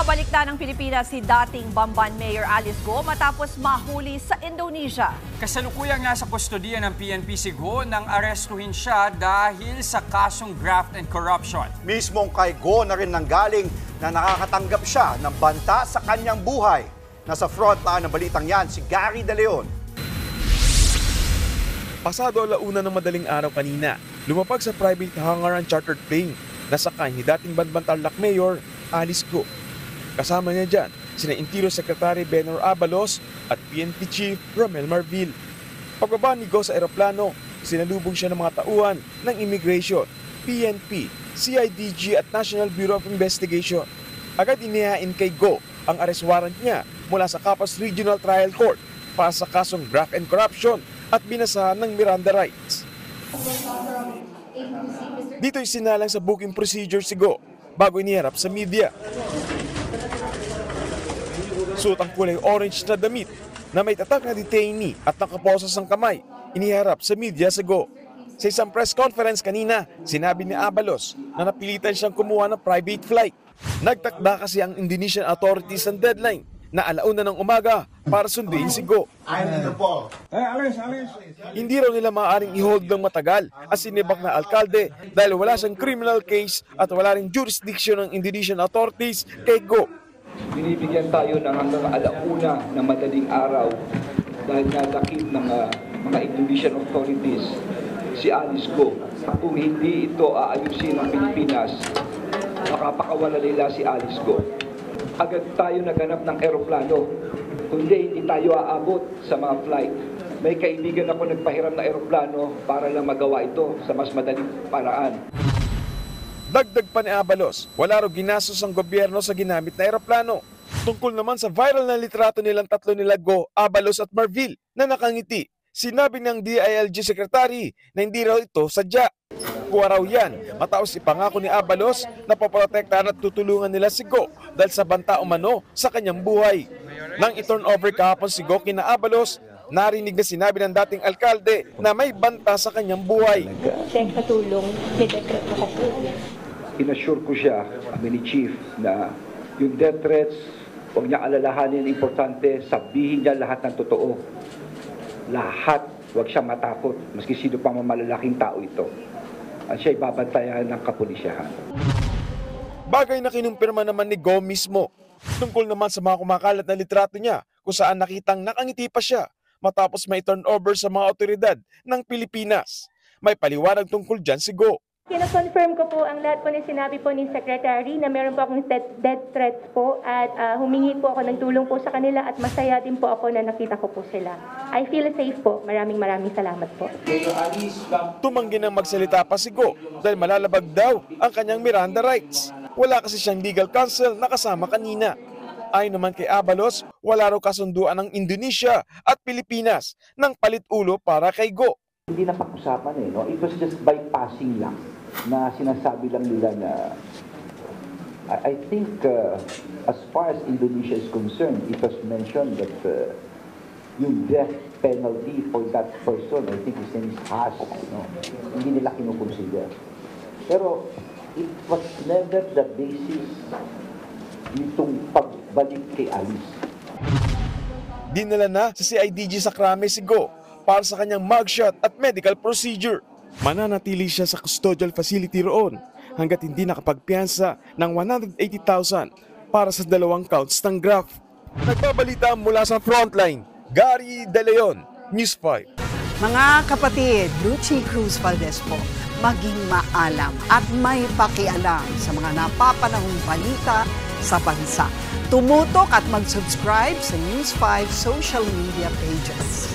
Bumabalik na ng Pilipinas si dating Bamban Mayor Alice Go matapos mahuli sa Indonesia. Kasalukuyang nasa kustodiya ng PNP si Go nang arestuhin siya dahil sa kasong graft and corruption. Mismong kay Go na rin nanggaling na nakakatanggap siya ng banta sa kanyang buhay. Nasa frontline ng balitang yan si Gary De Leon. Pasado alauna ng madaling araw kanina, lumapag sa private hangar ang chartered plane na sakay ni dating Bamban Tarlac Mayor Alice Go. Kasama niya dyan sina Interior Secretary Benor Abalos at PNP Chief Romel Marvil. Pagbaba ni Go sa eroplano, sinalubong siya ng mga tauhan ng Immigration, PNP, CIDG at National Bureau of Investigation. Agad inihain kay Go ang arrest warrant niya mula sa Capas Regional Trial Court para sa kasong graft and corruption at binasahan ng Miranda rights. Dito'y sinalang sa booking procedure si Go bago iniharap sa media. Suot ang kulay orange na damit na may tatak na detainee at nakaposas ang kamay, iniharap sa media si Go. Sa isang press conference kanina, sinabi ni Abalos na napilitan siyang kumuha ng private flight. Nagtakda kasi ang Indonesian authorities ng deadline na alauna ng umaga para sunduin si Go. Hindi raw nila maaaring i-hold ng matagal ang sinibak na alkalde dahil wala siyang criminal case at wala ring jurisdiction ng Indonesian authorities kay Go. Binibigyan tayo ng hanggang alauna ng madaling araw dahil nadakip ng mga Indonesian authorities si Alice Go. Kung hindi ito aayusin ng Pilipinas, makapakawala nila si Alice Go. Agad tayo naganap ng eroplano, kundi hindi tayo aabot sa mga flight. May kaibigan ako nagpahiram na eroplano para lang magawa ito sa mas madaling paraan. Dagdag pa ni Abalos, wala raw ginastos ang gobyerno sa ginamit na eroplano. Tungkol naman sa viral na litrato nilang tatlo nila Go, Abalos at Marvil na nakangiti, sinabi ng DILG Secretary na hindi raw ito sadya. Kuha raw yan matapos ipangako ni Abalos na poprotektahan at tutulungan nila si Go dahil sa banta umano sa kanyang buhay. Nang i-turn over kahapon si Go kina Abalos, narinig na sinabi ng dating alkalde na may banta sa kanyang buhay. Siyang katulong, may dekreto ko po. Inassure ko siya, kami ni Chief, na yung death threats, huwag niya alalahanin, importante, sabihin niya lahat ng totoo. Lahat, huwag siya matakot, maski sino pang malalaking tao ito. At siya'y babantayan ng kapulisyahan. Bagay na kinumpirma naman ni Go mismo. Tungkol naman sa mga kumakalat na litrato niya kung saan nakitang nakangiti pa siya matapos may turn over sa mga otoridad ng Pilipinas. May paliwanag tungkol dyan si Go. Kino-confirm ko po ang lahat po ng sinabi po ni Secretary na meron po akong death threats po at humingi po ako ng tulong po sa kanila at masaya din po ako na nakita ko po sila. I feel safe po. Maraming salamat po. Tumanggi nang magsalita pa si Go dahil malalabag daw ang kanyang Miranda rights. Wala kasi siyang legal counsel na kasama kanina. Ayon naman kay Abalos, wala raw kasunduan ng Indonesia at Pilipinas ng palit ulo para kay Go. Hindi na pag-usapan no? It was just bypassing lang na sinasabi lang nila na I think as far as Indonesia is concerned, it was mentioned that yung death penalty for that person, I think his name is Has, hindi nila kinukonsider. Pero it was never the basis nitong pagbalik kay Alice. Dinala na sa CIDG sa Krame si Go para sa kanyang mugshot at medical procedure. Mananatili siya sa custodial facility roon hanggat hindi nakapagpiyansa ng 180,000 para sa 2 counts ng graft. Nagbabalita mula sa frontline, Gary De Leon, News 5. Mga kapatid, Lucy Cruz Valdez po, maging maalam at may pakialam sa mga napapanahong balita sa bansa. Tumutok at mag-subscribe sa News 5 social media pages.